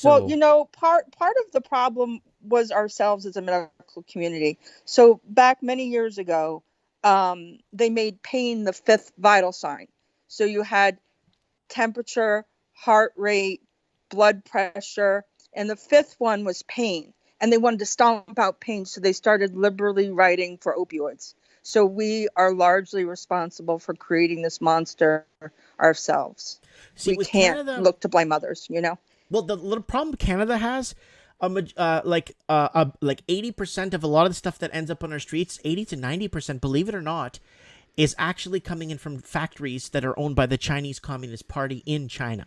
Well, So, part of the problem was ourselves as a medical community. So back many years ago, they made pain the fifth vital sign. So you had temperature, heart rate, blood pressure, and the fifth one was pain. And they wanted to stomp out pain, so they started liberally writing for opioids. So we are largely responsible for creating this monster ourselves. see, We with can't Canada, look to blame others. well, the little problem Canada has, like 80% of a lot of the stuff that ends up on our streets, 80 to 90%, believe it or not, is actually coming in from factories that are owned by the Chinese Communist Party in China.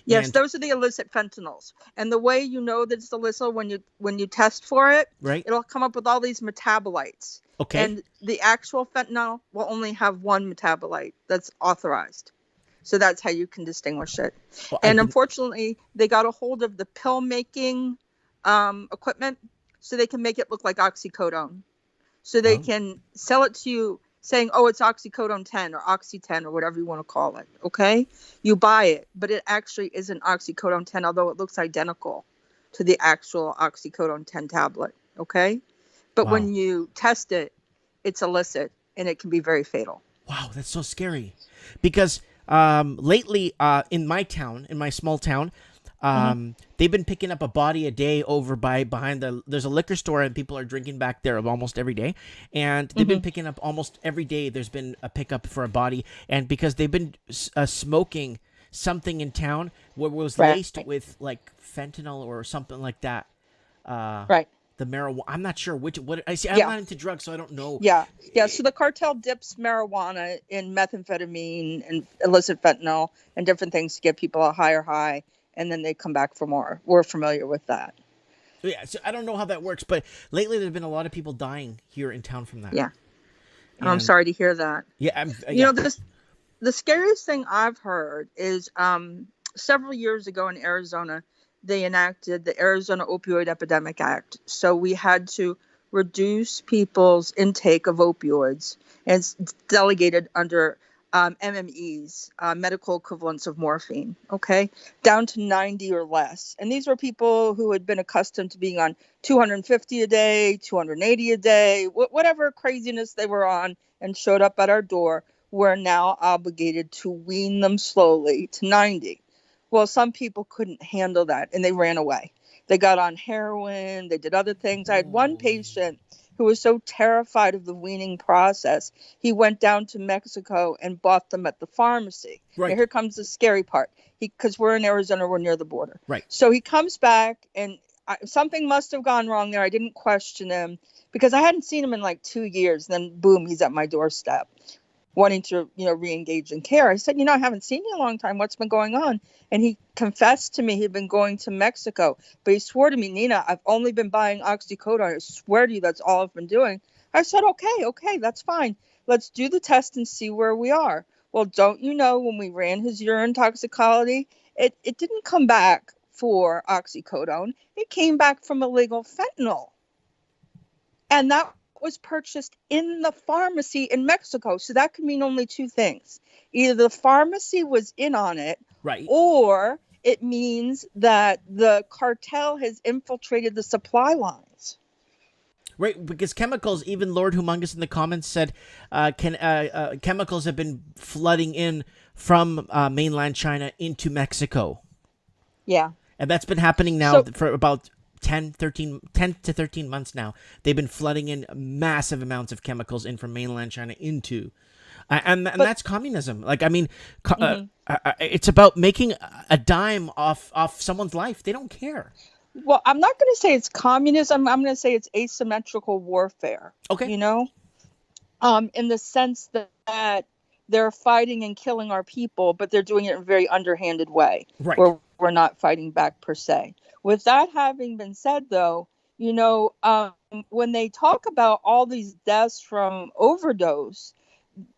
Yes, And those are the illicit fentanyls. And the way you know that it's illicit when you test for it, right, it'll come up with all these metabolites. okay, And the actual fentanyl will only have one metabolite that's authorized. So that's how you can distinguish it. well, I And didn't. unfortunately, they got a hold of the pill making equipment so they can make it look like oxycodone. So they Oh, can sell it to you saying, oh, it's oxycodone 10 or oxy 10 or whatever you want to call it. Okay. You buy it, but it actually isn't oxycodone 10, although it looks identical to the actual oxycodone 10 tablet. Okay. But wow, when you test it, it's illicit and it can be very fatal. wow, that's so scary. Because lately, in my town, in my small town, Mm-hmm. they've been picking up a body a day over by behind there's a liquor store, and people are drinking back there almost every day, and they've been Mm-hmm. picking up almost every day. There's been a pickup for a body, and because they've been smoking something in town where it was Right. laced with like fentanyl or something like that. Uh, Right. the marijuana. I'm not sure what I see. I'm Yeah. not into drugs, so I don't know. Yeah. Yeah. So the cartel dips marijuana in methamphetamine and illicit fentanyl and different things to get people a higher high. And then they come back for more. We're familiar with that. Yeah, so I don't know how that works, but lately there's been a lot of people dying here in town from that. Yeah. I'm And sorry to hear that. yeah, You yeah, know, the scariest thing I've heard is several years ago in Arizona, they enacted the Arizona Opioid Epidemic Act. So we had to reduce people's intake of opioids, and it's delegated under MMEs, medical equivalents of morphine, okay, down to 90 or less. And these were people who had been accustomed to being on 250 a day, 280 a day, whatever craziness they were on, and showed up at our door. We're now obligated to wean them slowly to 90. Well, some people couldn't handle that and they ran away. They got on heroin, they did other things. I had one holy, patient who was so terrified of the weaning process, he went down to Mexico and bought them at the pharmacy. Now, right, here comes the scary part. Because we're in Arizona, we're near the border. right. So he comes back, and something must have gone wrong there. I didn't question him because I hadn't seen him in like 2 years. And then, boom, he's at my doorstep wanting to, re-engage in care. I said, I haven't seen you in a long time. What's been going on? And he confessed to me he'd been going to Mexico, but he swore to me, Nina, I've only been buying oxycodone. I swear to you, that's all I've been doing. I said, okay, that's fine. Let's do the test and see where we are. Well, don't you know, when we ran his urine toxicology, it didn't come back for oxycodone. It came back from illegal fentanyl. And that was purchased in the pharmacy in Mexico. So that could mean only two things. Either the pharmacy was in on it, Right. or it means that the cartel has infiltrated the supply lines. Right, because chemicals, even Lord Humongous in the comments said, chemicals have been flooding in from mainland China into Mexico. Yeah. And that's been happening now So, for about 10 to 13 months now. They've been flooding in massive amounts of chemicals in from mainland China into, and but that's communism. Like, I mean, mhm. it's about making a dime off someone's life. They don't care. Well, I'm not going to say it's communism. I'm going to say it's asymmetrical warfare, Okay. you know, in the sense that they're fighting and killing our people, but they're doing it in a very underhanded way Right. where we're not fighting back per se. With that having been said, though, when they talk about all these deaths from overdose,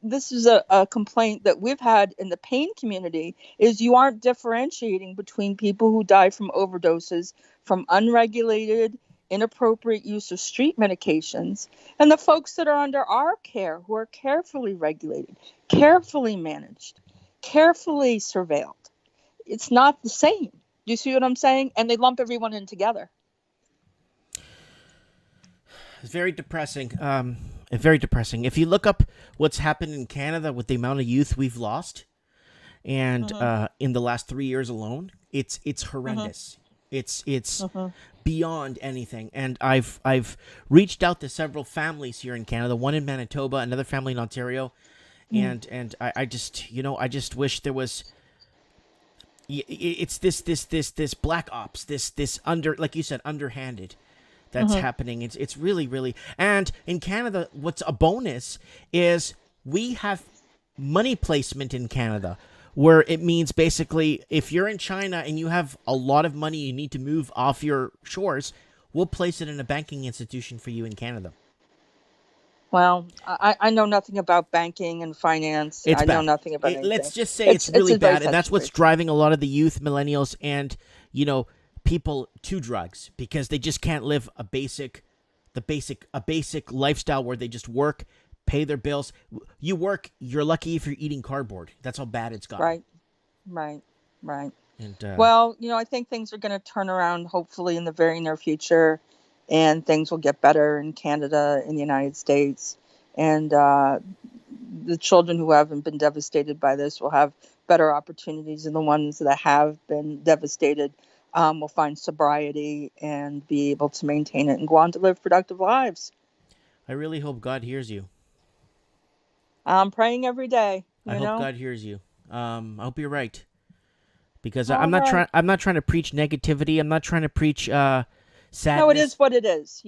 this is a complaint that we've had in the pain community, is you aren't differentiating between people who die from overdoses from unregulated, inappropriate use of street medications and the folks that are under our care who are carefully regulated, carefully managed, carefully surveilled. It's not the same. You see what I'm saying? And they lump everyone in together. It's very depressing. Very depressing. If you look up what's happened in Canada with the amount of youth we've lost, and in the last 3 years alone, it's horrendous. It's beyond anything. And I've reached out to several families here in Canada. One in Manitoba, another family in Ontario, and I just wish there was. It's this black ops, this under, like you said, underhanded, that's happening. It's really, and in Canada, what's a bonus is we have money placement in Canada, where it means basically if you're in China and you have a lot of money you need to move off your shores, we'll place it in a banking institution for you in Canada. Well, I know nothing about banking and finance. It's I bad. know nothing about anything. Let's just say it's really a very bad, and that's what's situation. driving a lot of the youth, millennials, and people to drugs, because they just can't live a basic lifestyle where they just work, pay their bills. You work, you're lucky if you're eating cardboard. That's how bad it's gotten. Right. And Well, I think things are going to turn around hopefully in the very near future, and things will get better in Canada, in the United States, and the children who haven't been devastated by this will have better opportunities, and the ones that have been devastated will find sobriety and be able to maintain it and go on to live productive lives. I really hope God hears you. I'm praying every day. I hope God hears you. I hope you're right, because All I'm not right. trying to preach negativity. I'm not trying to preach sadness. No, it is what it is.